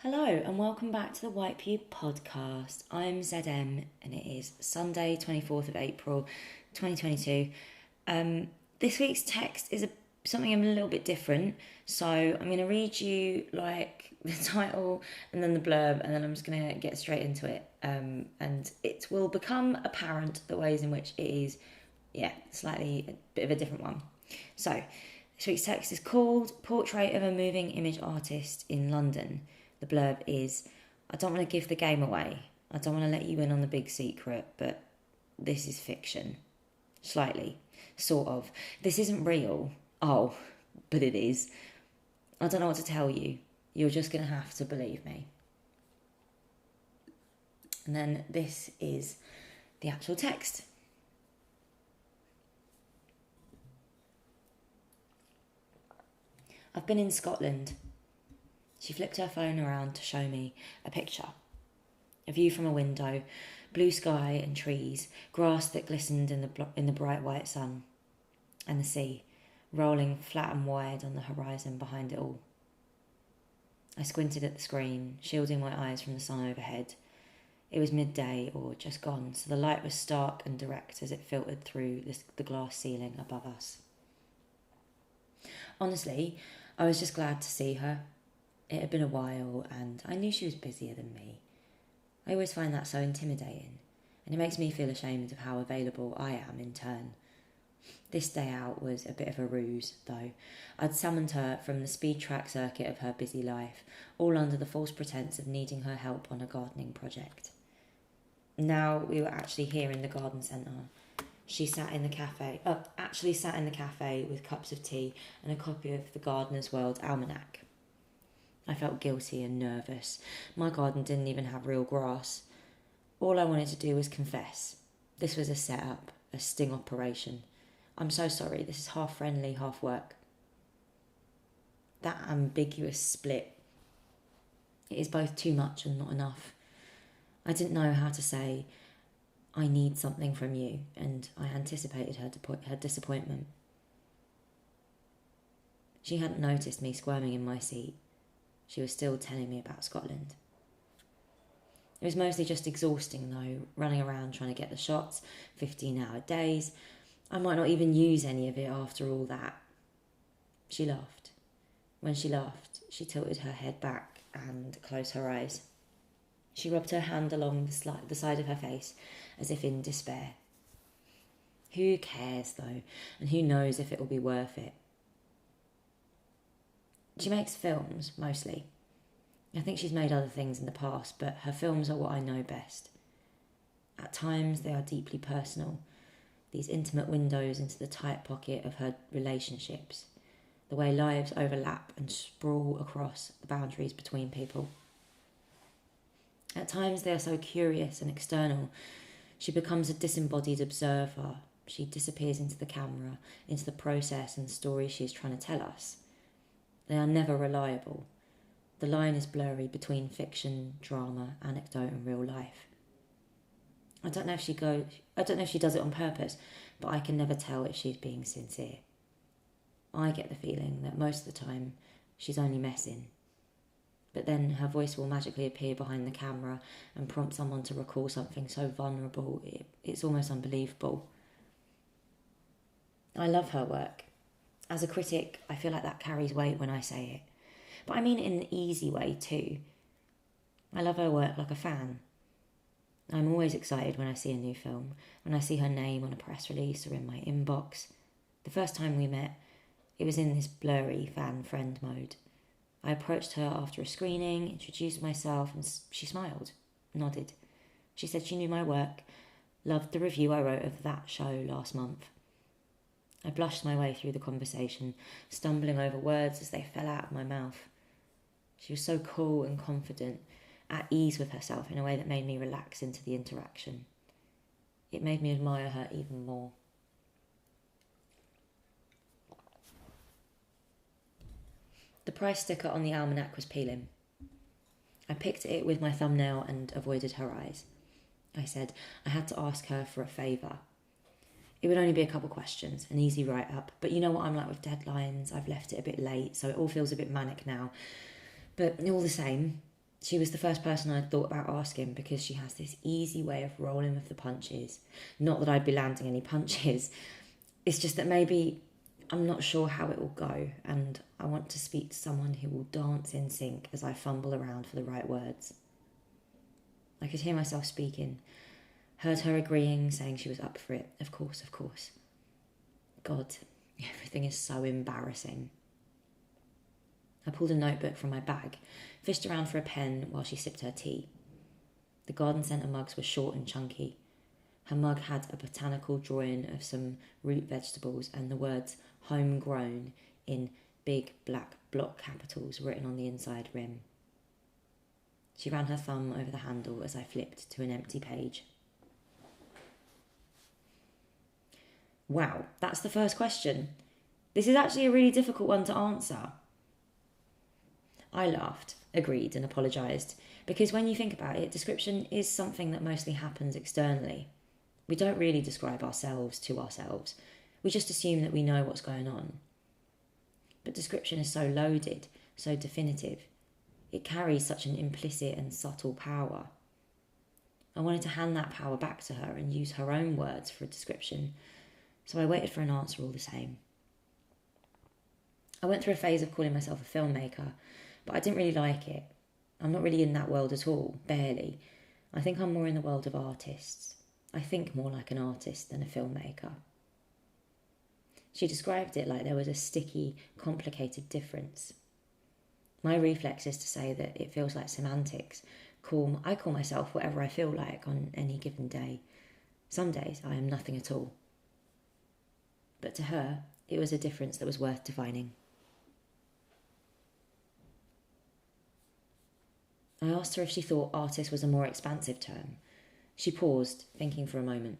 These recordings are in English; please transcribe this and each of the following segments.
Hello and welcome back to the White Pew podcast. I'm ZM and it is Sunday, 24th of April, 2022. This week's text is something a little bit different. So I'm going to read you the title and then the blurb, and then I'm just going to get straight into it. And it will become apparent the ways in which it is, slightly a bit of a different one. So this week's text is called Portrait of a Moving Image Artist in London. The blurb is, I don't want to give the game away. I don't want to let you in on the big secret, but this is fiction. Slightly. Sort of. This isn't real. Oh, but it is. I don't know what to tell you. You're just going to have to believe me. And then this is the actual text. I've been in Scotland. She flipped her phone around to show me a picture. A view from a window, blue sky and trees, grass that glistened in the bright white sun, and the sea, rolling flat and wide on the horizon behind it all. I squinted at the screen, shielding my eyes from the sun overhead. It was midday or just gone, so the light was stark and direct as it filtered through the glass ceiling above us. Honestly, I was just glad to see her. It had been a while, and I knew she was busier than me. I always find that so intimidating, and it makes me feel ashamed of how available I am in turn. This day out was a bit of a ruse, though. I'd summoned her from the speed track circuit of her busy life, all under the false pretense of needing her help on a gardening project. Now we were actually here in the garden centre. She sat in the cafe with cups of tea and a copy of the Gardener's World Almanac. I felt guilty and nervous. My garden didn't even have real grass. All I wanted to do was confess. This was a setup, a sting operation. I'm so sorry, this is half friendly, half work. That ambiguous split. It is both too much and not enough. I didn't know how to say, I need something from you, and I anticipated her disappointment. She hadn't noticed me squirming in my seat. She was still telling me about Scotland. It was mostly just exhausting though, running around trying to get the shots, 15-hour days. I might not even use any of it after all that. She laughed. When she laughed, she tilted her head back and closed her eyes. She rubbed her hand along the side of her face as if in despair. Who cares though, and who knows if it will be worth it? She makes films, mostly. I think she's made other things in the past, but her films are what I know best. At times, they are deeply personal, these intimate windows into the tight pocket of her relationships, the way lives overlap and sprawl across the boundaries between people. At times, they are so curious and external, she becomes a disembodied observer. She disappears into the camera, into the process and story she is trying to tell us. They are never reliable. The line is blurry between fiction, drama, anecdote, and real life. I don't know if she does it on purpose, but I can never tell if she's being sincere. I get the feeling that most of the time she's only messing. But then her voice will magically appear behind the camera and prompt someone to recall something so vulnerable, it's almost unbelievable. I love her work. As a critic, I feel like that carries weight when I say it. But I mean it in an easy way too. I love her work like a fan. I'm always excited when I see a new film, when I see her name on a press release or in my inbox. The first time we met, it was in this blurry fan-friend mode. I approached her after a screening, introduced myself, and she smiled, nodded. She said she knew my work, loved the review I wrote of that show last month. I blushed my way through the conversation, stumbling over words as they fell out of my mouth. She was so cool and confident, at ease with herself in a way that made me relax into the interaction. It made me admire her even more. The price sticker on the almanac was peeling. I picked it with my thumbnail and avoided her eyes. I said I had to ask her for a favour. It would only be a couple questions, an easy write-up. But you know what I'm like with deadlines. I've left it a bit late, so it all feels a bit manic now. But all the same, She was the first person I'd thought about asking because she has this easy way of rolling with the punches. Not that I'd be landing any punches. It's just that maybe I'm not sure how it will go, and I want to speak to someone who will dance in sync as I fumble around for the right words. I could hear myself speaking, heard her agreeing, saying she was up for it. Of course, of course. God, everything is so embarrassing. I pulled a notebook from my bag, fished around for a pen while she sipped her tea. The garden centre mugs were short and chunky. Her mug had a botanical drawing of some root vegetables and the words homegrown in big black block capitals written on the inside rim. She ran her thumb over the handle as I flipped to an empty page. Wow, that's the first question. This is actually a really difficult one to answer. I laughed, agreed, and apologised, because when you think about it, description is something that mostly happens externally. We don't really describe ourselves to ourselves. We just assume that we know what's going on. But description is so loaded, so definitive. It carries such an implicit and subtle power. I wanted to hand that power back to her and use her own words for a description, so I waited for an answer all the same. I went through a phase of calling myself a filmmaker, but I didn't really like it. I'm not really in that world at all, barely. I think I'm more in the world of artists. I think more like an artist than a filmmaker. She described it like there was a sticky, complicated difference. My reflex is to say that it feels like semantics. I call myself whatever I feel like on any given day. Some days I am nothing at all. But to her, it was a difference that was worth defining. I asked her if she thought artist was a more expansive term. She paused, thinking for a moment.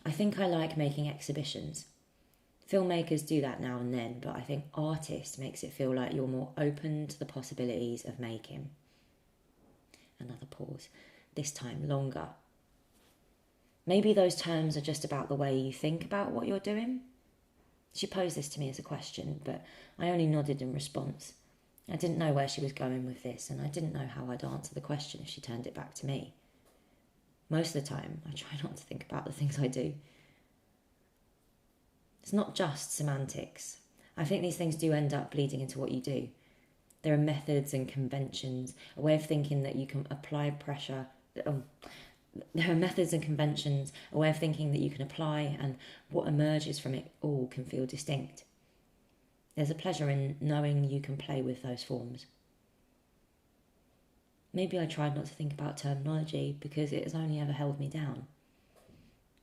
I think I like making exhibitions. Filmmakers do that now and then, but I think artist makes it feel like you're more open to the possibilities of making. Another pause, this time longer. Maybe those terms are just about the way you think about what you're doing? She posed this to me as a question, but I only nodded in response. I didn't know where she was going with this, and I didn't know how I'd answer the question if she turned it back to me. Most of the time, I try not to think about the things I do. It's not just semantics. I think these things do end up bleeding into what you do. There are methods and conventions, a way of thinking that you can apply pressure. There are methods and conventions, a way of thinking that you can apply, and what emerges from it all can feel distinct. There's a pleasure in knowing you can play with those forms. Maybe I tried not to think about terminology because it has only ever held me down.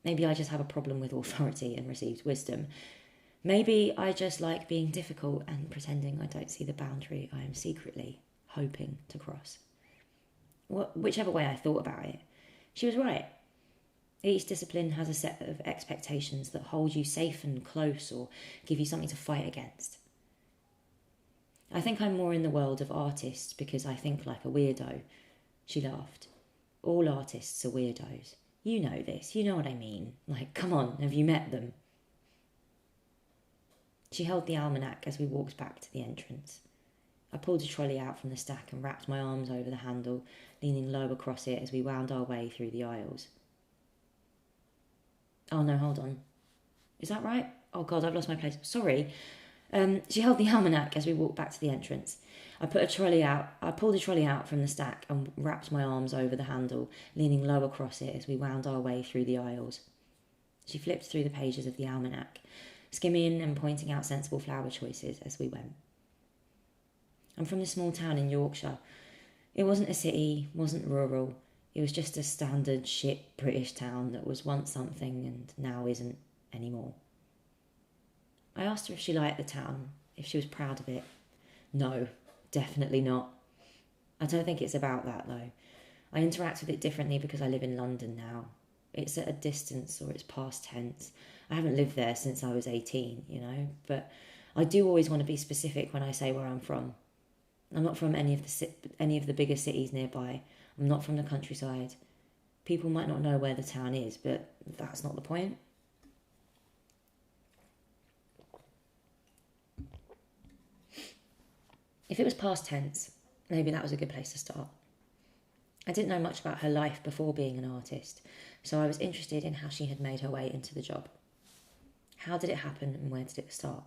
Maybe I just have a problem with authority and received wisdom. Maybe I just like being difficult and pretending I don't see the boundary I am secretly hoping to cross. Whichever way I thought about it, she was right. Each discipline has a set of expectations that hold you safe and close or give you something to fight against. I think I'm more in the world of artists because I think like a weirdo. She laughed. All artists are weirdos. You know this, you know what I mean. Like, come on, have you met them? She held the almanac as we walked back to the entrance. I pulled a trolley out from the stack and wrapped my arms over the handle, leaning low across it as we wound our way through the aisles. Oh no, hold on. Is that right? Oh God, I've lost my place. Sorry. She held the almanac as we walked back to the entrance. I pulled a trolley out from the stack and wrapped my arms over the handle, leaning low across it as we wound our way through the aisles. She flipped through the pages of the almanac, skimming and pointing out sensible flower choices as we went. I'm from a small town in Yorkshire. It wasn't a city, wasn't rural. It was just a standard shit British town that was once something and now isn't anymore. I asked her if she liked the town, if she was proud of it. No, definitely not. I don't think it's about that though. I interact with it differently because I live in London now. It's at a distance or it's past tense. I haven't lived there since I was 18, but I do always want to be specific when I say where I'm from. I'm not from any of the bigger cities nearby. I'm not from the countryside. People might not know where the town is, but that's not the point. If it was past tense, Maybe that was a good place to start. I didn't know much about her life before being an artist, so I was interested in how she had made her way into the job. How did it happen and where did it start?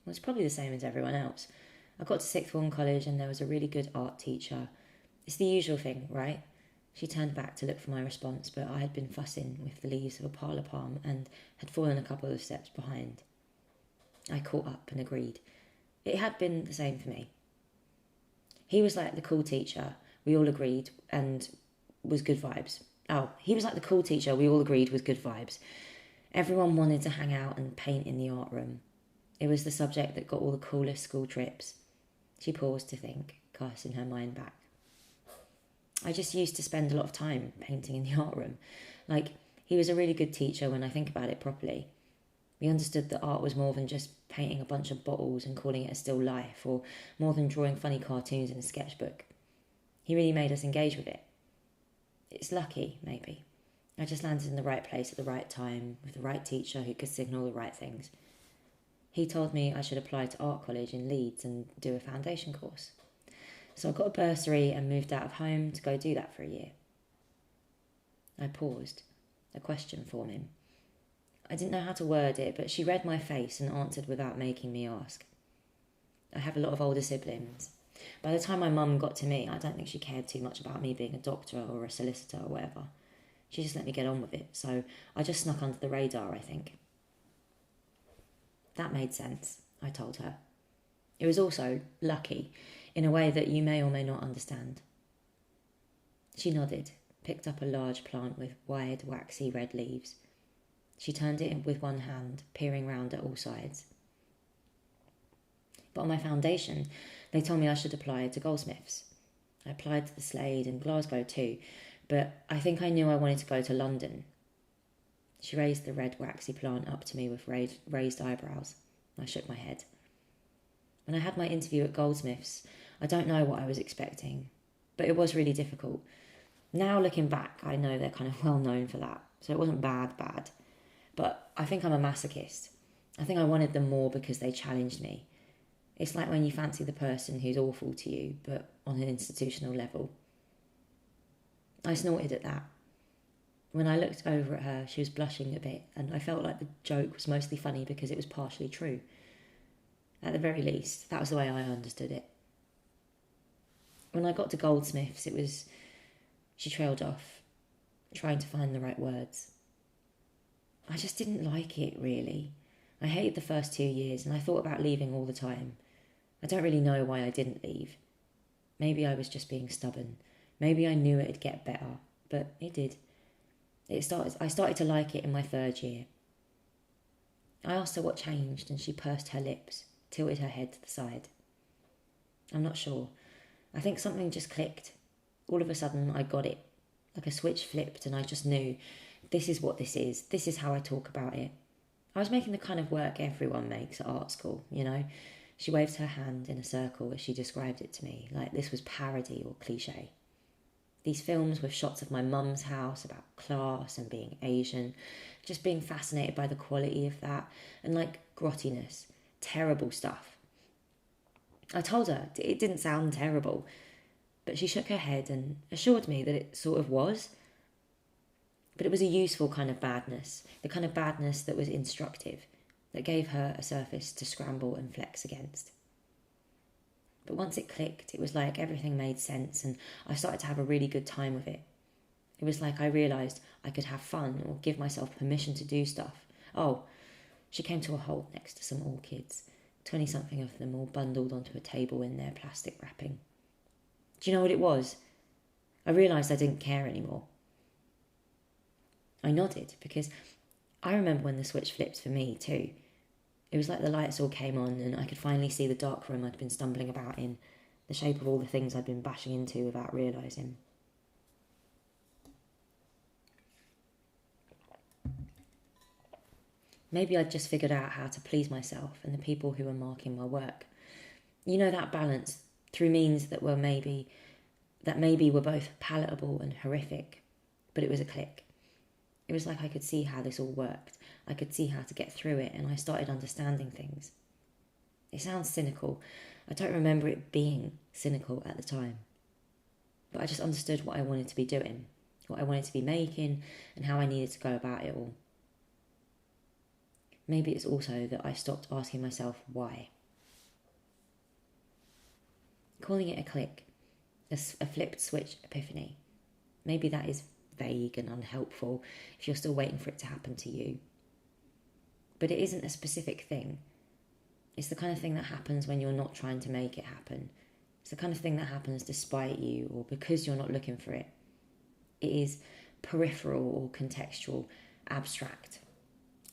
Well, it's probably the same as everyone else. I got to sixth form college and there was a really good art teacher. It's the usual thing, right? She turned back to look for my response, but I had been fussing with the leaves of a parlour palm and had fallen a couple of steps behind. I caught up and agreed. It had been the same for me. He was like the cool teacher, we all agreed, and was good vibes. He was like the cool teacher we all agreed was good vibes. Everyone wanted to hang out and paint in the art room. It was the subject that got all the coolest school trips. She paused to think, casting her mind back. I just used to spend a lot of time painting in the art room. He was a really good teacher when I think about it properly. We understood that art was more than just painting a bunch of bottles and calling it a still life, or more than drawing funny cartoons in a sketchbook. He really made us engage with it. It's lucky, maybe. I just landed in the right place at the right time, with the right teacher who could signal the right things. He told me I should apply to art college in Leeds and do a foundation course. So I got a bursary and moved out of home to go do that for a year. I paused, a question forming. I didn't know how to word it, but she read my face and answered without making me ask. I have a lot of older siblings. By the time my mum got to me, I don't think she cared too much about me being a doctor or a solicitor or whatever. She just let me get on with it, so I just snuck under the radar, I think. That made sense, I told her. It was also lucky, in a way that you may or may not understand. She nodded, picked up a large plant with wide, waxy red leaves. She turned it with one hand, peering round at all sides. But on my foundation, they told me I should apply to Goldsmiths. I applied to the Slade and Glasgow too, but I think I knew I wanted to go to London. She raised the red waxy plant up to me with raised eyebrows. I shook my head. When I had my interview at Goldsmiths, I don't know what I was expecting, but it was really difficult. Now looking back, I know they're kind of well known for that, so it wasn't bad. But I think I'm a masochist. I think I wanted them more because they challenged me. It's like when you fancy the person who's awful to you, but on an institutional level. I snorted at that. When I looked over at her, she was blushing a bit, and I felt like the joke was mostly funny because it was partially true. At the very least, that was the way I understood it. When I got to Goldsmiths, she trailed off, trying to find the right words. I just didn't like it, really. I hated the first 2 years, and I thought about leaving all the time. I don't really know why I didn't leave. Maybe I was just being stubborn. Maybe I knew it'd get better, but it did. I started to like it in my 3rd year. I asked her what changed, and she pursed her lips, tilted her head to the side. I'm not sure. I think something just clicked. All of a sudden, I got it. Like a switch flipped, and I just knew, this is what this is. This is how I talk about it. I was making the kind of work everyone makes at art school, you know? She waved her hand in a circle as she described it to me, like this was parody or cliche. These films with shots of my mum's house about class and being Asian, just being fascinated by the quality of that, and like grottiness, terrible stuff. I told her it didn't sound terrible, but she shook her head and assured me that it sort of was. But it was a useful kind of badness, the kind of badness that was instructive, that gave her a surface to scramble and flex against. But once it clicked, it was like everything made sense and I started to have a really good time with it. It was like I realised I could have fun or give myself permission to do stuff. Oh, she came to a halt next to some orchids, 20-something of them all bundled onto a table in their plastic wrapping. Do you know what it was? I realised I didn't care anymore. I nodded because I remember when the switch flipped for me too. It was like the lights all came on and I could finally see the dark room I'd been stumbling about in, the shape of all the things I'd been bashing into without realising. Maybe I'd just figured out how to please myself and the people who were marking my work. You know, that balance through means that maybe were both palatable and horrific, but it was a click. It was like I could see how this all worked. I could see how to get through it, and I started understanding things. It sounds cynical. I don't remember it being cynical at the time. But I just understood what I wanted to be doing, what I wanted to be making, and how I needed to go about it all. Maybe it's also that I stopped asking myself why. Calling it a click, a flipped switch epiphany. Maybe that is vague and unhelpful if you're still waiting for it to happen to you. But it isn't a specific thing. It's the kind of thing that happens when you're not trying to make it happen. It's the kind of thing that happens despite you or because you're not looking for it. It is peripheral or contextual, abstract.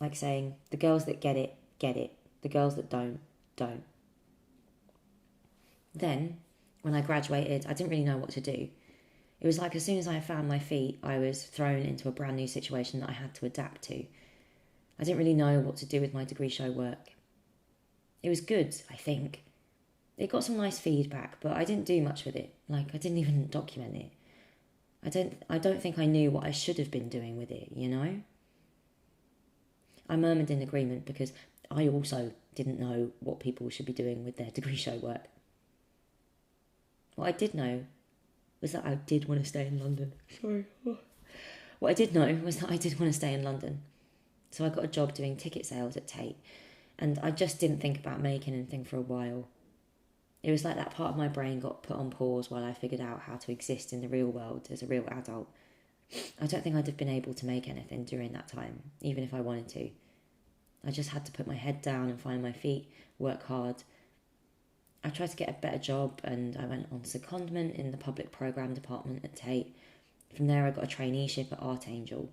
Like saying, the girls that get it, get it. The girls that don't, don't. Then, when I graduated, I didn't really know what to do. It was like as soon as I found my feet, I was thrown into a brand new situation that I had to adapt to. I didn't really know what to do with my degree show work. It was good, I think. It got some nice feedback, but I didn't do much with it. Like, I didn't even document it. I don't think I knew what I should have been doing with it, you know? I murmured in agreement because I also didn't know what people should be doing with their degree show work. What I did know was that I did want to stay in London. Sorry. What I did know was that I did want to stay in London. So I got a job doing ticket sales at Tate, and I just didn't think about making anything for a while. It was like that part of my brain got put on pause while I figured out how to exist in the real world as a real adult. I don't think I'd have been able to make anything during that time, even if I wanted to. I just had to put my head down and find my feet, work hard. I tried to get a better job and I went on secondment in the public programme department at Tate. From there I got a traineeship at Art Angel.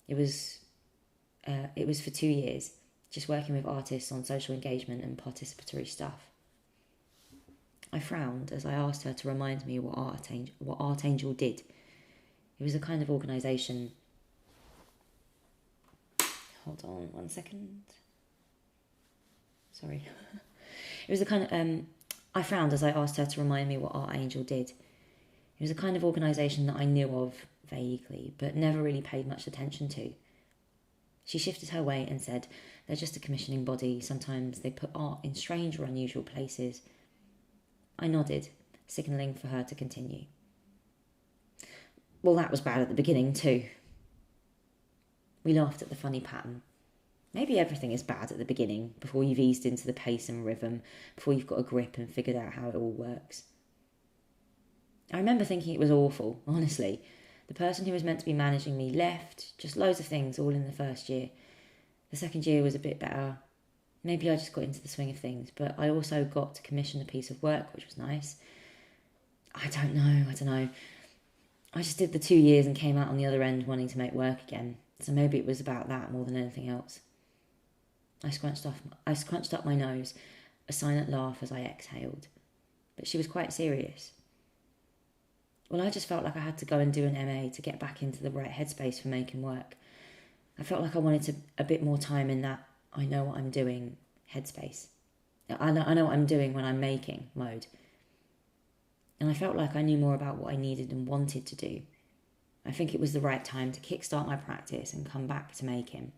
It was for 2 years, just working with artists on social engagement and participatory stuff. I frowned as I asked her to remind me what Art Angel did. It was a kind of organisation... Hold on 1 second. Sorry. It was a kind of... I frowned as I asked her to remind me what Art Angel did. It was a kind of organisation that I knew of vaguely, but never really paid much attention to. She shifted her weight and said, they're just a commissioning body. Sometimes they put art in strange or unusual places. I nodded, signalling for her to continue. Well, that was bad at the beginning too. We laughed at the funny pattern. Maybe everything is bad at the beginning, before you've eased into the pace and rhythm, before you've got a grip and figured out how it all works. I remember thinking it was awful, honestly. The person who was meant to be managing me left, just loads of things all in the first year. The second year was a bit better. Maybe I just got into the swing of things, but I also got to commission a piece of work, which was nice. I don't know. I just did the 2 years and came out on the other end wanting to make work again, so maybe it was about that more than anything else. I scrunched up my nose, a silent laugh as I exhaled, but she was quite serious. Well, I just felt like I had to go and do an MA to get back into the right headspace for making work. I felt like I wanted a bit more time in that I know what I'm doing headspace. I know what I'm doing when I'm making mode. And I felt like I knew more about what I needed and wanted to do. I think it was the right time to kickstart my practice and come back to making.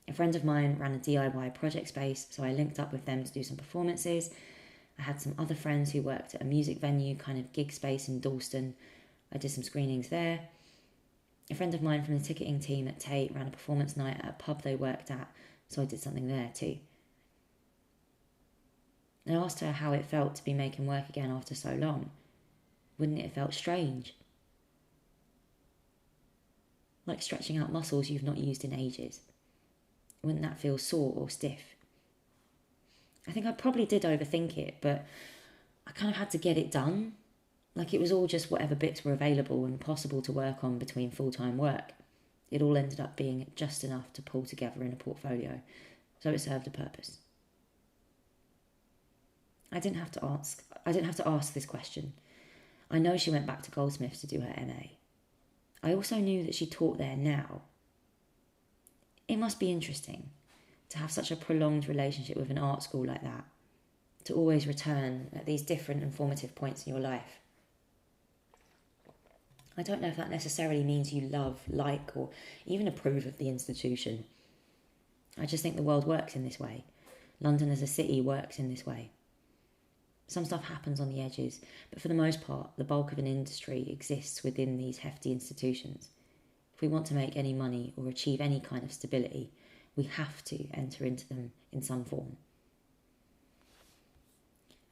A friend of mine ran a DIY project space, so I linked up with them to do some performances. I had some other friends who worked at a music venue, kind of gig space in Dalston. I did some screenings there. A friend of mine from the ticketing team at Tate ran a performance night at a pub they worked at, so I did something there too. I asked her how it felt to be making work again after so long. Wouldn't it have felt strange? Like stretching out muscles you've not used in ages. Wouldn't that feel sore or stiff? I think I probably did overthink it, but I kind of had to get it done. Like it was all just whatever bits were available and possible to work on between full-time work. It all ended up being just enough to pull together in a portfolio, so it served a purpose. I didn't have to ask this question. I know she went back to Goldsmiths to do her MA. I also knew that she taught there now. It must be interesting to have such a prolonged relationship with an art school like that, to always return at these different and formative points in your life. I don't know if that necessarily means you love, like, or even approve of the institution. I just think the world works in this way. London as a city works in this way. Some stuff happens on the edges, but for the most part, the bulk of an industry exists within these hefty institutions. If we want to make any money or achieve any kind of stability, we have to enter into them in some form.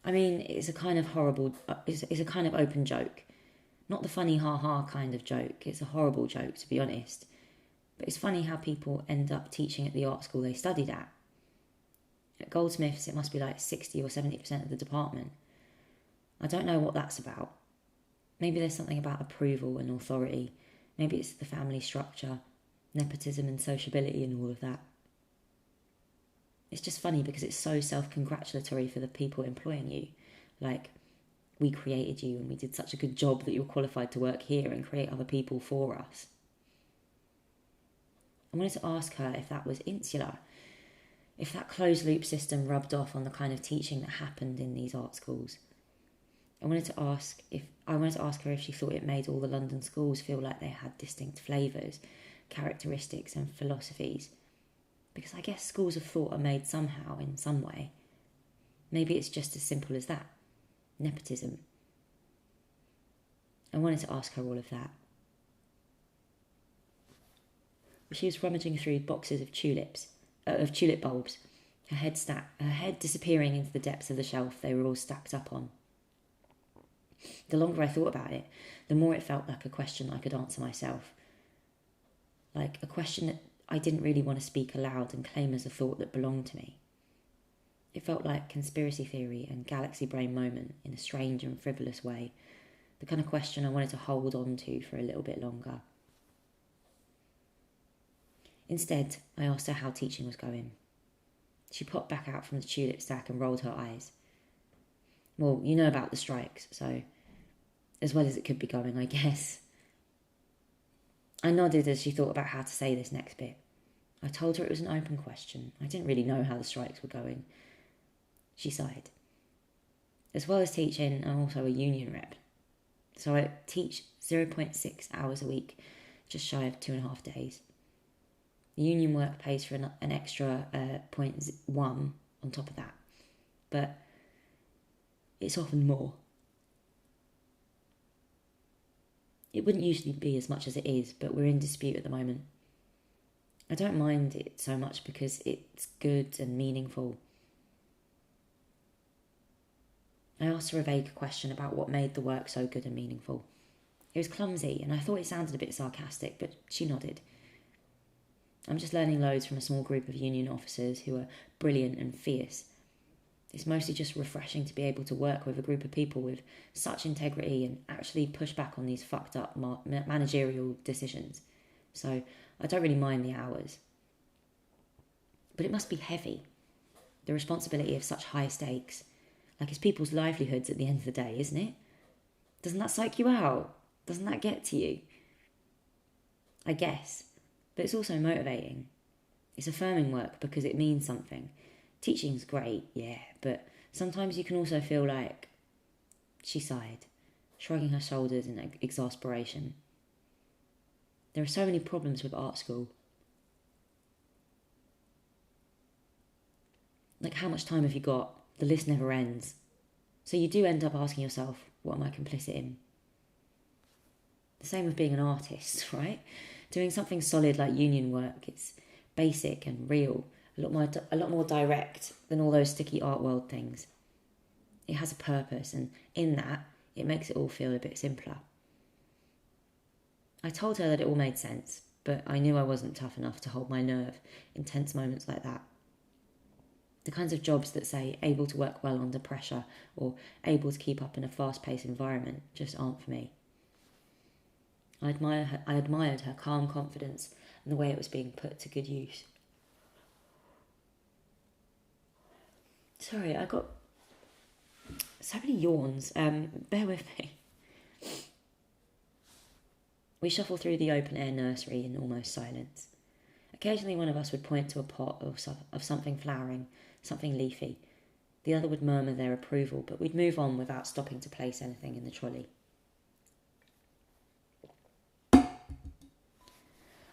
I mean, it's a kind of it's a kind of open joke. Not the funny ha-ha kind of joke, it's a horrible joke, to be honest. But it's funny how people end up teaching at the art school they studied at. At Goldsmiths, it must be like 60 or 70% of the department. I don't know what that's about. Maybe there's something about approval and authority. Maybe it's the family structure, nepotism and sociability and all of that. It's just funny because it's so self-congratulatory for the people employing you. Like, we created you and we did such a good job that you're qualified to work here and create other people for us. I wanted to ask her if that was insular, if that closed loop system rubbed off on the kind of teaching that happened in these art schools. I wanted to ask her if she thought it made all the London schools feel like they had distinct flavours, characteristics and philosophies. Because I guess schools of thought are made somehow, in some way. Maybe it's just as simple as that. Nepotism. I wanted to ask her all of that. She was rummaging through boxes of tulip bulbs, her head disappearing into the depths of the shelf they were all stacked up on. The longer I thought about it, the more it felt like a question I could answer myself. Like a question that I didn't really want to speak aloud and claim as a thought that belonged to me. It felt like conspiracy theory and galaxy brain moment in a strange and frivolous way, the kind of question I wanted to hold on to for a little bit longer. Instead, I asked her how teaching was going. She popped back out from the tulip stack and rolled her eyes. Well, you know about the strikes, so as well as it could be going, I guess. I nodded as she thought about how to say this next bit. I told her it was an open question. I didn't really know how the strikes were going. She sighed. As well as teaching, I'm also a union rep. So I teach 0.6 hours a week, just shy of 2.5 days. The union work pays for an extra 0.1 on top of that. But it's often more. It wouldn't usually be as much as it is, but we're in dispute at the moment. I don't mind it so much because it's good and meaningful. I asked her a vague question about what made the work so good and meaningful. It was clumsy, and I thought it sounded a bit sarcastic, but she nodded. I'm just learning loads from a small group of union officers who are brilliant and fierce. It's mostly just refreshing to be able to work with a group of people with such integrity and actually push back on these fucked up managerial decisions. So I don't really mind the hours. But it must be heavy, the responsibility of such high stakes. Like it's people's livelihoods at the end of the day, isn't it? Doesn't that psych you out? Doesn't that get to you? I guess. But it's also motivating. It's affirming work because it means something. Teaching's great, yeah, but sometimes you can also feel like... She sighed, shrugging her shoulders in exasperation. There are so many problems with art school. Like, how much time have you got? The list never ends. So you do end up asking yourself, what am I complicit in? The same with being an artist, right? Doing something solid like union work, it's basic and real, a lot more direct than all those sticky art world things. It has a purpose, and in that, it makes it all feel a bit simpler. I told her that it all made sense, but I knew I wasn't tough enough to hold my nerve in tense moments like that. The kinds of jobs that say able to work well under pressure or able to keep up in a fast-paced environment just aren't for me. I admired her calm confidence and the way it was being put to good use. Sorry, I got so many yawns. Bear with me. We shuffle through the open-air nursery in almost silence. Occasionally one of us would point to a pot of something flowering, something leafy. The other would murmur their approval, but we'd move on without stopping to place anything in the trolley.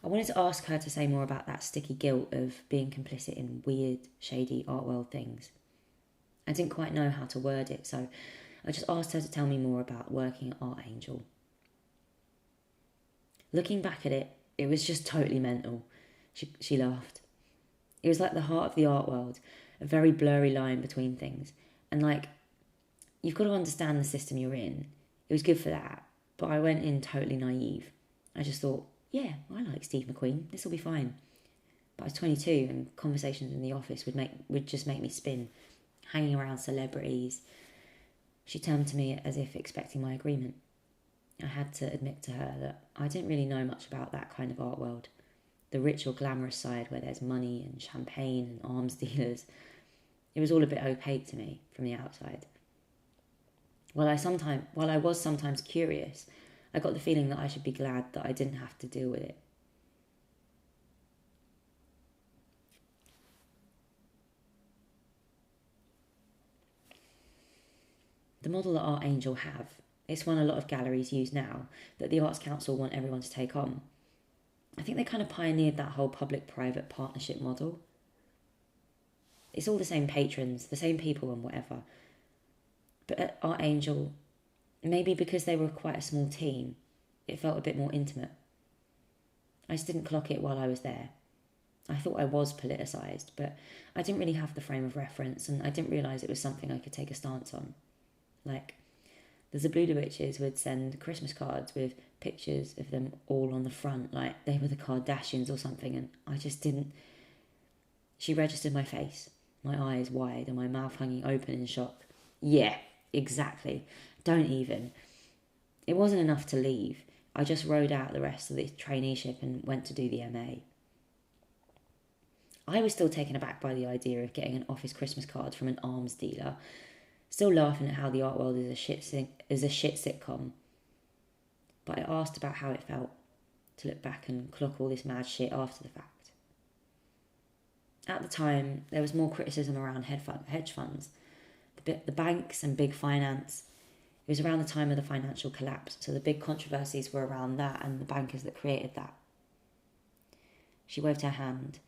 I wanted to ask her to say more about that sticky guilt of being complicit in weird, shady art world things. I didn't quite know how to word it, so I just asked her to tell me more about working at Art Angel. Looking back at it, it was just totally mental. She laughed. It was like the heart of the art world, a very blurry line between things. And like, you've got to understand the system you're in. It was good for that, but I went in totally naive. I just thought, yeah, I like Steve McQueen, this will be fine. But I was 22 and conversations in the office would just make me spin, hanging around celebrities. She turned to me as if expecting my agreement. I had to admit to her that I didn't really know much about that kind of art world. The rich or glamorous side where there's money and champagne and arms dealers. It was all a bit opaque to me from the outside. While I was sometimes curious, I got the feeling that I should be glad that I didn't have to deal with it. The model that Art Angel have, it's one a lot of galleries use now, that the Arts Council want everyone to take on. I think they kind of pioneered that whole public-private partnership model. It's all the same patrons, the same people and whatever. But at Art Angel, maybe because they were quite a small team, it felt a bit more intimate. I just didn't clock it while I was there. I thought I was politicised, but I didn't really have the frame of reference, and I didn't realise it was something I could take a stance on. Like, the Zabluda Witches would send Christmas cards with pictures of them all on the front, like they were the Kardashians or something, and I just didn't. She registered my face, my eyes wide and my mouth hanging open in shock. Yeah, exactly. Don't even. It wasn't enough to leave. I just rode out the rest of the traineeship and went to do the MA. I was still taken aback by the idea of getting an office Christmas card from an arms dealer, still laughing at how the art world is a shit sitcom. But I asked about how it felt to look back and clock all this mad shit after the fact. At the time, there was more criticism around hedge funds, the banks and big finance. It was around the time of the financial collapse, so the big controversies were around that and the bankers that created that. She waved her hand.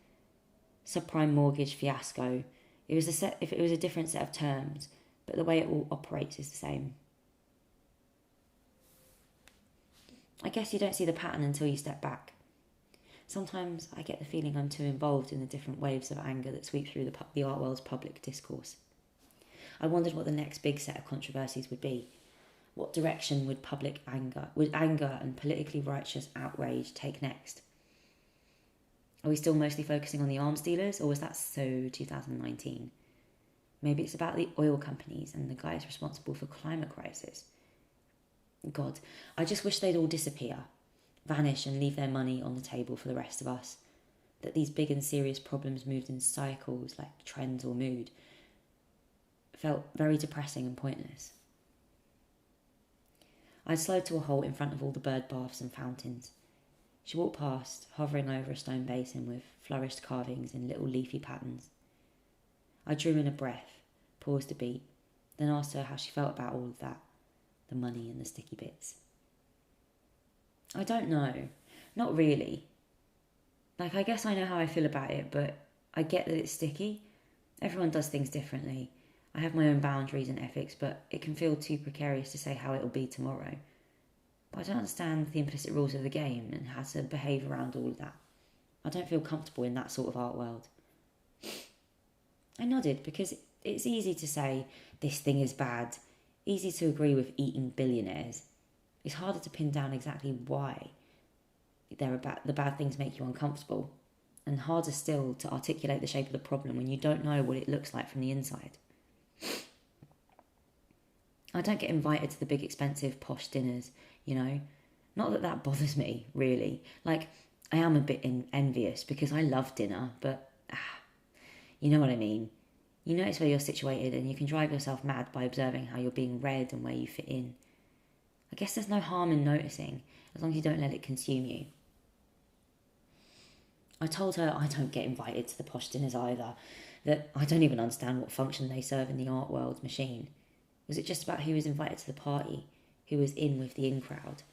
Subprime mortgage fiasco. It was a different set of terms, but the way it all operates is the same. I guess you don't see the pattern until you step back. Sometimes I get the feeling I'm too involved in the different waves of anger that sweep through the art world's public discourse. I wondered what the next big set of controversies would be. What direction would anger and politically righteous outrage take next? Are we still mostly focusing on the arms dealers, or was that so 2019? Maybe it's about the oil companies and the guys responsible for climate crisis. God, I just wish they'd all disappear, vanish and leave their money on the table for the rest of us. That these big and serious problems moved in cycles like trends or mood. Felt very depressing and pointless. I'd slowed to a halt in front of all the bird baths and fountains. She walked past, hovering over a stone basin with flourished carvings in little leafy patterns. I drew in a breath, paused a beat, then asked her how she felt about all of that, the money and the sticky bits. I don't know. Not really. I guess I know how I feel about it, but I get that it's sticky. Everyone does things differently. I have my own boundaries and ethics, but it can feel too precarious to say how it'll be tomorrow. But I don't understand the implicit rules of the game and how to behave around all of that. I don't feel comfortable in that sort of art world. I nodded because it's easy to say, this thing is bad. Easy to agree with eating billionaires. It's harder to pin down exactly why the bad things make you uncomfortable. And harder still to articulate the shape of the problem when you don't know what it looks like from the inside. I don't get invited to the big expensive posh dinners, you know. Not that that bothers me, really. I am a bit envious because I love dinner, but you know what I mean. You notice where you're situated and you can drive yourself mad by observing how you're being read and where you fit in. I guess there's no harm in noticing, as long as you don't let it consume you. I told her I don't get invited to the posh dinners either, that I don't even understand what function they serve in the art world machine. Was it just about who was invited to the party, who was in with the in crowd?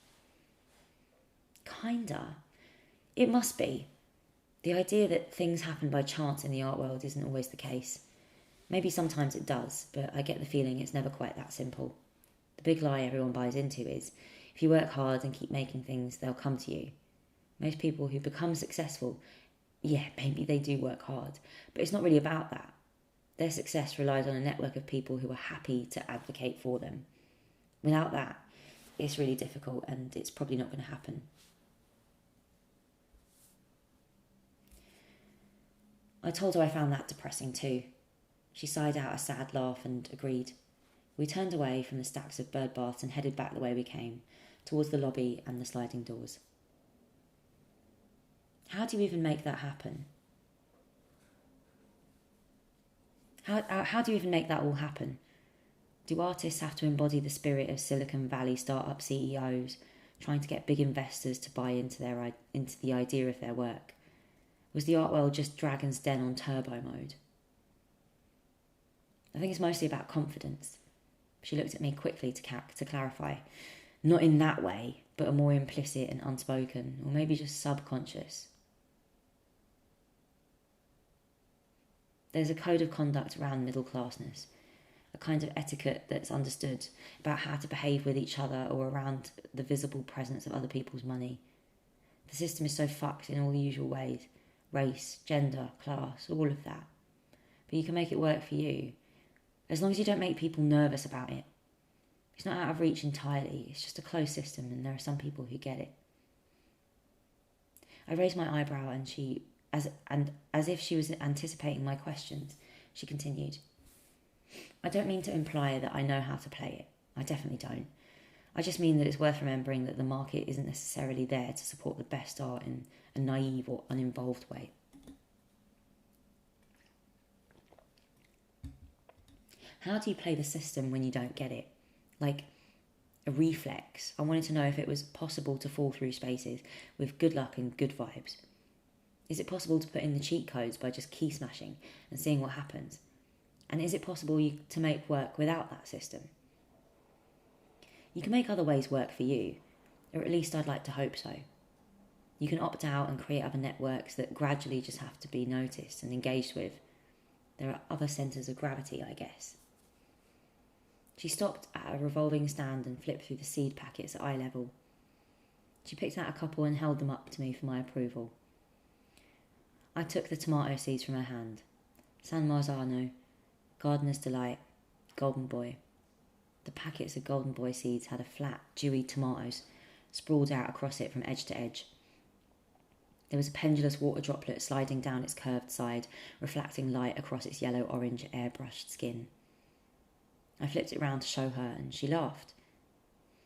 Kinda. It must be. The idea that things happen by chance in the art world isn't always the case. Maybe sometimes it does, but I get the feeling it's never quite that simple. The big lie everyone buys into is, if you work hard and keep making things, they'll come to you. Most people who become successful, yeah, maybe they do work hard, but it's not really about that. Their success relies on a network of people who are happy to advocate for them. Without that, it's really difficult and it's probably not going to happen. I told her I found that depressing too. She sighed out a sad laugh and agreed. We turned away from the stacks of bird baths and headed back the way we came, towards the lobby and the sliding doors. How do you even make that happen? How do you even make that all happen? Do artists have to embody the spirit of Silicon Valley startup CEOs, trying to get big investors to buy into the idea of their work? Was the art world just Dragon's Den on turbo mode? I think it's mostly about confidence. She looked at me quickly to clarify. Not in that way, but a more implicit and unspoken, or maybe just subconscious. There's a code of conduct around middle classness, a kind of etiquette that's understood about how to behave with each other or around the visible presence of other people's money. The system is so fucked in all the usual ways. Race, gender, class, all of that. But you can make it work for you, as long as you don't make people nervous about it. It's not out of reach entirely, it's just a closed system and there are some people who get it. I raised my eyebrow and she, as if she was anticipating my questions, she continued. I don't mean to imply that I know how to play it. I definitely don't. I just mean that it's worth remembering that the market isn't necessarily there to support the best art in a naive or uninvolved way. How do you play the system when you don't get it? Like a reflex. I wanted to know if it was possible to fall through spaces with good luck and good vibes. Is it possible to put in the cheat codes by just key smashing and seeing what happens? And is it possible to make work without that system? You can make other ways work for you, or at least I'd like to hope so. You can opt out and create other networks that gradually just have to be noticed and engaged with. There are other centres of gravity, I guess. She stopped at a revolving stand and flipped through the seed packets at eye level. She picked out a couple and held them up to me for my approval. I took the tomato seeds from her hand. San Marzano, Gardener's Delight, Golden Boy. The packets of Golden Boy seeds had a flat, dewy tomatoes sprawled out across it from edge to edge. There was a pendulous water droplet sliding down its curved side, reflecting light across its yellow-orange airbrushed skin. I flipped it round to show her, and she laughed.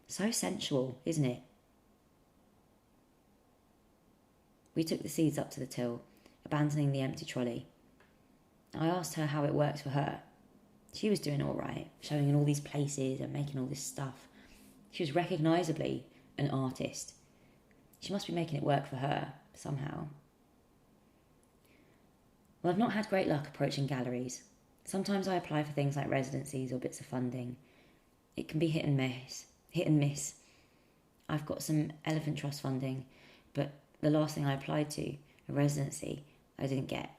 So sensual, isn't it? We took the seeds up to the till, abandoning the empty trolley. I asked her how it worked for her. She was doing all right, showing in all these places and making all this stuff. She was recognisably an artist. She must be making it work for her, somehow. Well, I've not had great luck approaching galleries. Sometimes I apply for things like residencies or bits of funding. It can be hit and miss. I've got some Elephant Trust funding, but the last thing I applied to, a residency, I didn't get.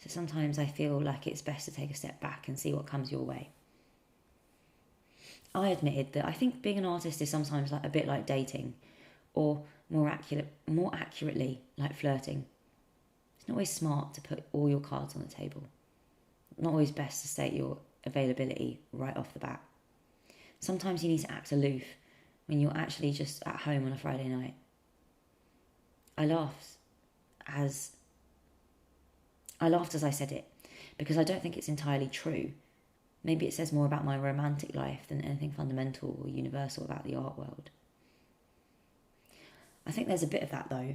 So sometimes I feel like it's best to take a step back and see what comes your way. I admitted that I think being an artist is sometimes like a bit like dating, or more accurately, like flirting. It's not always smart to put all your cards on the table. Not always best to state your availability right off the bat. Sometimes you need to act aloof when you're actually just at home on a Friday night. I laughed as I said it, because I don't think it's entirely true. Maybe it says more about my romantic life than anything fundamental or universal about the art world. I think there's a bit of that though.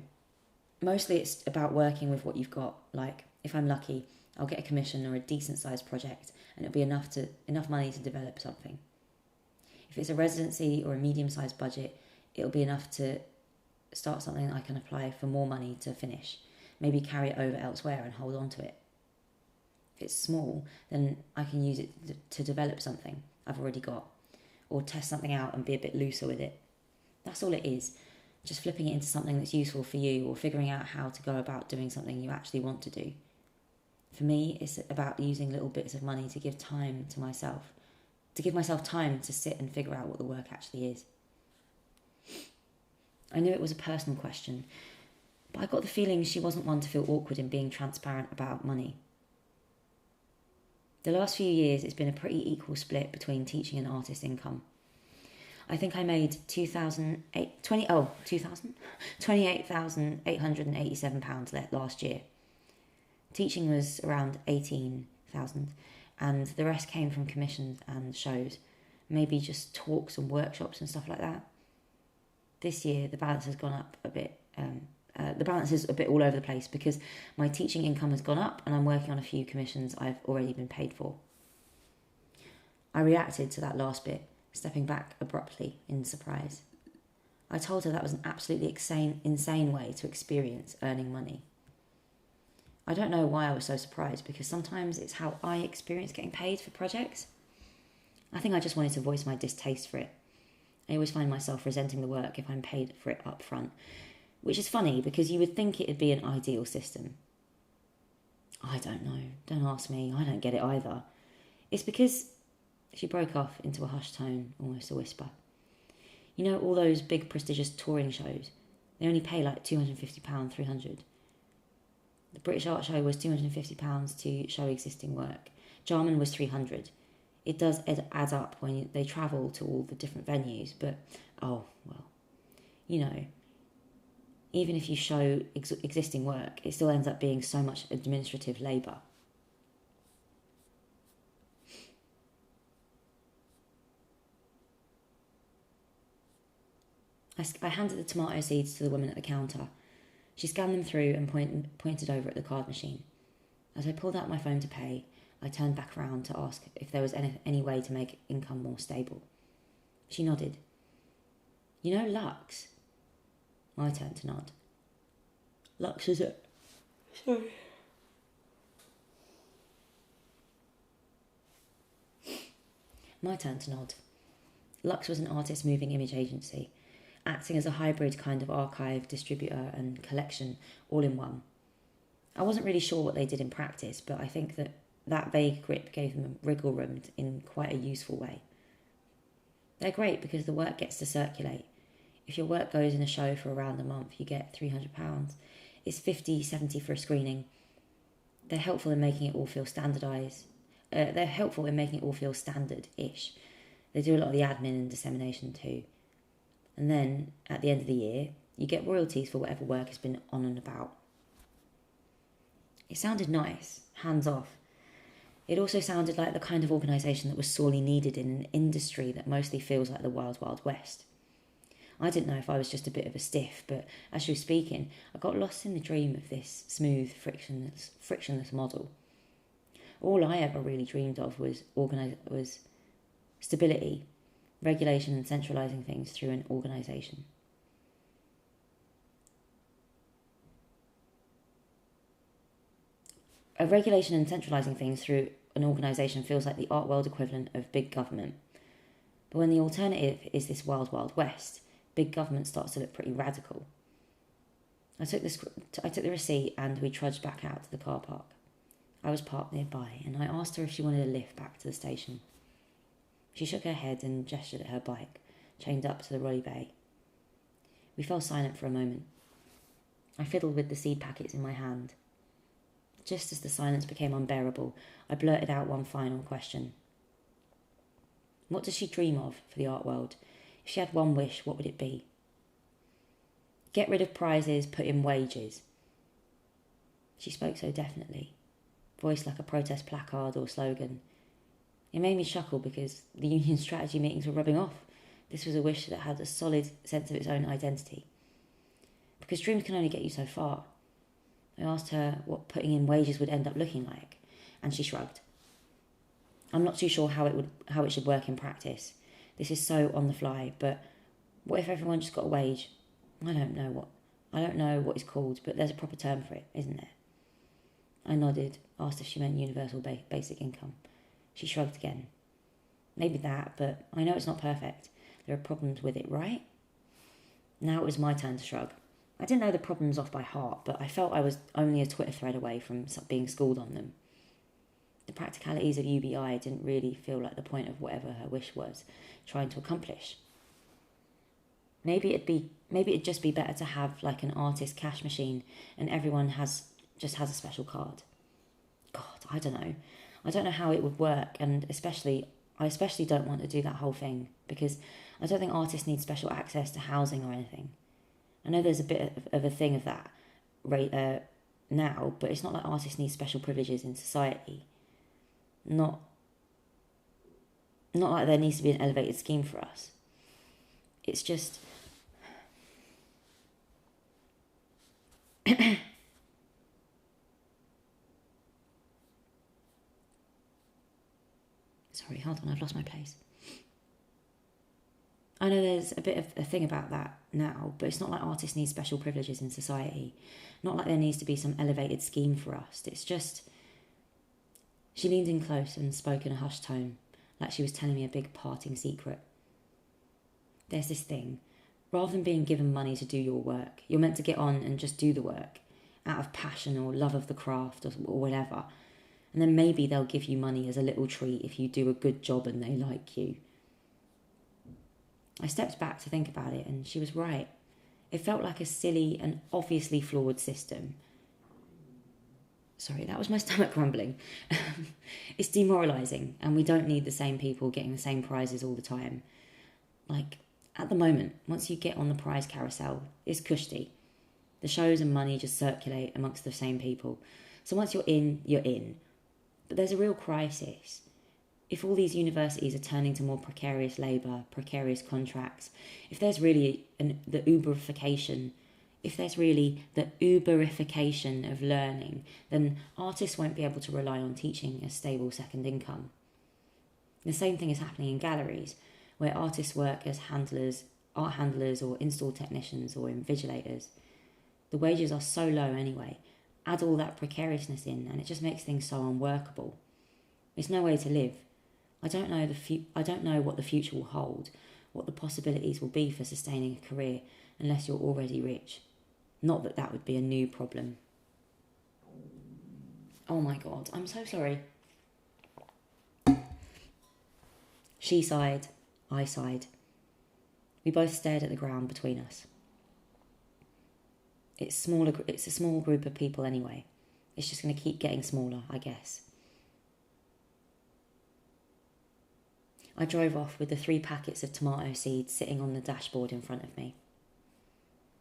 Mostly it's about working with what you've got. Like, if I'm lucky, I'll get a commission or a decent sized project and it'll be enough money to develop something. If it's a residency or a medium sized budget, it'll be enough to start something I can apply for more money to finish. Maybe carry it over elsewhere and hold on to it. If it's small, then I can use it to develop something I've already got, or test something out and be a bit looser with it. That's all it is. just flipping it into something that's useful for you, or figuring out how to go about doing something you actually want to do. For me, it's about using little bits of money to give time to myself, to give myself time to sit and figure out what the work actually is. I knew it was a personal question, but I got the feeling she wasn't one to feel awkward in being transparent about money. The last few years, it's been a pretty equal split between teaching and artist income. I think I made £28,887 last year. Teaching was around 18,000, and the rest came from commissions and shows, maybe just talks and workshops and stuff like that. This year, the balance has gone up a bit. The balance is a bit all over the place because my teaching income has gone up and I'm working on a few commissions I've already been paid for. I reacted to that last bit, stepping back abruptly in surprise. I told her that was an absolutely insane way to experience earning money. I don't know why I was so surprised, because sometimes it's how I experience getting paid for projects. I think I just wanted to voice my distaste for it. I always find myself resenting the work if I'm paid for it up front, which is funny because you would think it'd be an ideal system. I don't know, don't ask me, I don't get it either. It's because... She broke off into a hushed tone, almost a whisper. You know, all those big prestigious touring shows, they only pay like £250, £300. The British Art Show was £250 to show existing work. Jarman was £300. It does add up when they travel to all the different venues, but, oh, well, you know, even if you show existing work, it still ends up being so much administrative labour. I handed the tomato seeds to the woman at the counter. She scanned them through and pointed over at the card machine. As I pulled out my phone to pay, I turned back around to ask if there was any way to make income more stable. She nodded. You know Lux? I turned to nod. Lux is it? Sorry. My turn to nod. Lux was an artist moving image agency, acting as a hybrid kind of archive, distributor and collection all in one. I wasn't really sure what they did in practice, but I think that vague grip gave them wriggle room in quite a useful way. They're great because the work gets to circulate. If your work goes in a show for around a month, you get £300. It's $50, $70 for a screening. They're helpful in making it all feel standardised. They're helpful in making it all feel standard-ish. They do a lot of the admin and dissemination too. And then, at the end of the year, you get royalties for whatever work has been on and about. It sounded nice, hands-off. It also sounded like the kind of organisation that was sorely needed in an industry that mostly feels like the Wild Wild West. I didn't know if I was just a bit of a stiff, but as she was speaking, I got lost in the dream of this smooth, frictionless model. All I ever really dreamed of was stability, regulation and centralising things through an organisation. A regulation and centralising things through an organisation feels like the art world equivalent of big government. But when the alternative is this wild, wild west, big government starts to look pretty radical. I took the receipt and we trudged back out to the car park. I was parked nearby and I asked her if she wanted a lift back to the station. She shook her head and gestured at her bike, chained up to the rolly bay. We fell silent for a moment. I fiddled with the seed packets in my hand. Just as the silence became unbearable, I blurted out one final question. What does she dream of for the art world? If she had one wish, what would it be? Get rid of prizes, put in wages. She spoke so definitely, voiced like a protest placard or slogan. It made me chuckle because the union strategy meetings were rubbing off. This was a wish that had a solid sense of its own identity. Because dreams can only get you so far. I asked her what putting in wages would end up looking like, and she shrugged. I'm not too sure how it should work in practice. This is so on the fly, but what if everyone just got a wage? I don't know what it's called, but there's a proper term for it, isn't there? I nodded, asked if she meant universal basic income. She shrugged again. Maybe that, but I know it's not perfect. There are problems with it, right? Now it was my turn to shrug. I didn't know the problems off by heart, but I felt I was only a Twitter thread away from being schooled on them. The practicalities of UBI didn't really feel like the point of whatever her wish was trying to accomplish. Maybe it'd just be better to have like an artist cash machine and everyone just has a special card. God, I don't know. I don't know how it would work, and I especially don't want to do that whole thing because I don't think artists need special access to housing or anything. I know there's a bit of a thing of that now, but it's not like artists need special privileges in society. Not like there needs to be an elevated scheme for us. It's just... Sorry, hold on, I've lost my place. I know there's a bit of a thing about that now, but it's not like artists need special privileges in society. Not like there needs to be some elevated scheme for us. It's just... She leaned in close and spoke in a hushed tone, like she was telling me a big parting secret. There's this thing. Rather than being given money to do your work, you're meant to get on and just do the work, out of passion or love of the craft or whatever. And then maybe they'll give you money as a little treat if you do a good job and they like you. I stepped back to think about it, and she was right. It felt like a silly and obviously flawed system. Sorry, that was my stomach rumbling. It's demoralising, and we don't need the same people getting the same prizes all the time. Like, at the moment, once you get on the prize carousel, it's cushy. The shows and money just circulate amongst the same people. So once you're in, you're in. But there's a real crisis. If all these universities are turning to more precarious labour, precarious contracts, if there's really the Uberification of learning, then artists won't be able to rely on teaching as stable second income. The same thing is happening in galleries, where artists work as art handlers or install technicians or invigilators. The wages are so low anyway. Add all that precariousness in and it just makes things so unworkable. It's no way to live. I don't know what the future will hold, what the possibilities will be for sustaining a career unless you're already rich. Not that that would be a new problem. Oh my God, I'm so sorry. She sighed, I sighed. We both stared at the ground between us. It's a small group of people anyway. It's just going to keep getting smaller, I guess. I drove off with the 3 packets of tomato seeds sitting on the dashboard in front of me.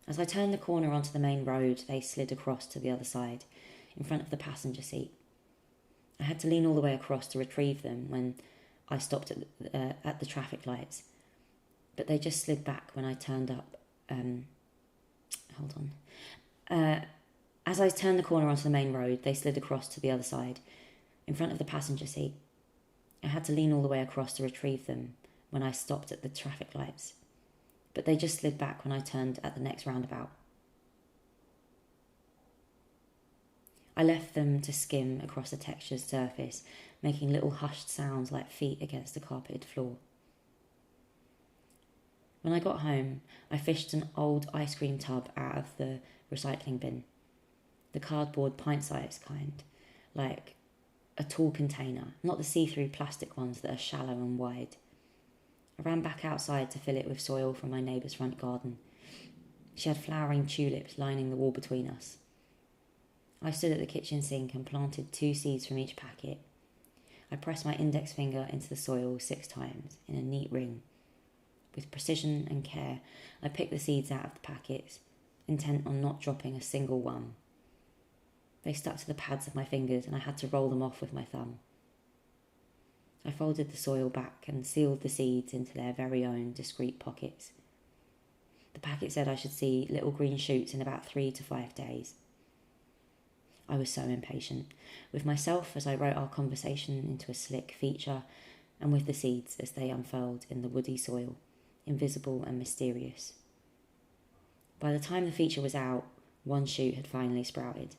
As I turned the corner onto the main road, they slid across to the other side, in front of the passenger seat. I had to lean all the way across to retrieve them when I stopped at the traffic lights, but they just slid back when I turned up. As I turned the corner onto the main road, they slid across to the other side, in front of the passenger seat. I had to lean all the way across to retrieve them when I stopped at the traffic lights, but they just slid back when I turned at the next roundabout. I left them to skim across the textured surface, making little hushed sounds like feet against the carpeted floor. When I got home, I fished an old ice cream tub out of the recycling bin, the cardboard pint-sized kind, like a tall container, not the see-through plastic ones that are shallow and wide. I ran back outside to fill it with soil from my neighbour's front garden. She had flowering tulips lining the wall between us. I stood at the kitchen sink and planted 2 seeds from each packet. I pressed my index finger into the soil 6 times in a neat ring. With precision and care, I picked the seeds out of the packets, intent on not dropping a single one. They stuck to the pads of my fingers and I had to roll them off with my thumb. I folded the soil back and sealed the seeds into their very own discreet pockets. The packet said I should see little green shoots in about 3 to 5 days. I was so impatient, with myself as I wrote our conversation into a slick feature, and with the seeds as they unfurled in the woody soil, invisible and mysterious. By the time the feature was out, 1 shoot had finally sprouted.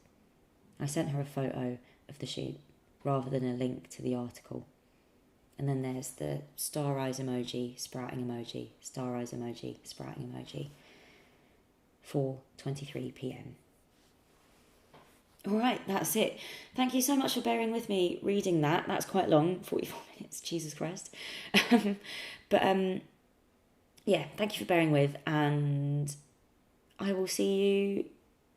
I sent her a photo of the shoot, rather than a link to the article. And then there's the star eyes emoji, sprouting emoji, star eyes emoji, sprouting emoji. 4:23 p.m. All right, that's it. Thank you so much for bearing with me reading that. That's quite long, 44 minutes, Jesus Christ. But yeah, thank you for bearing with, and I will see you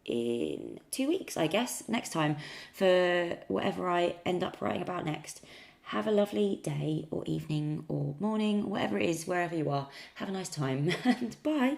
in 2 weeks, I guess, next time, for whatever I end up writing about next. Have a lovely day or evening or morning, whatever it is, wherever you are. Have a nice time, and bye.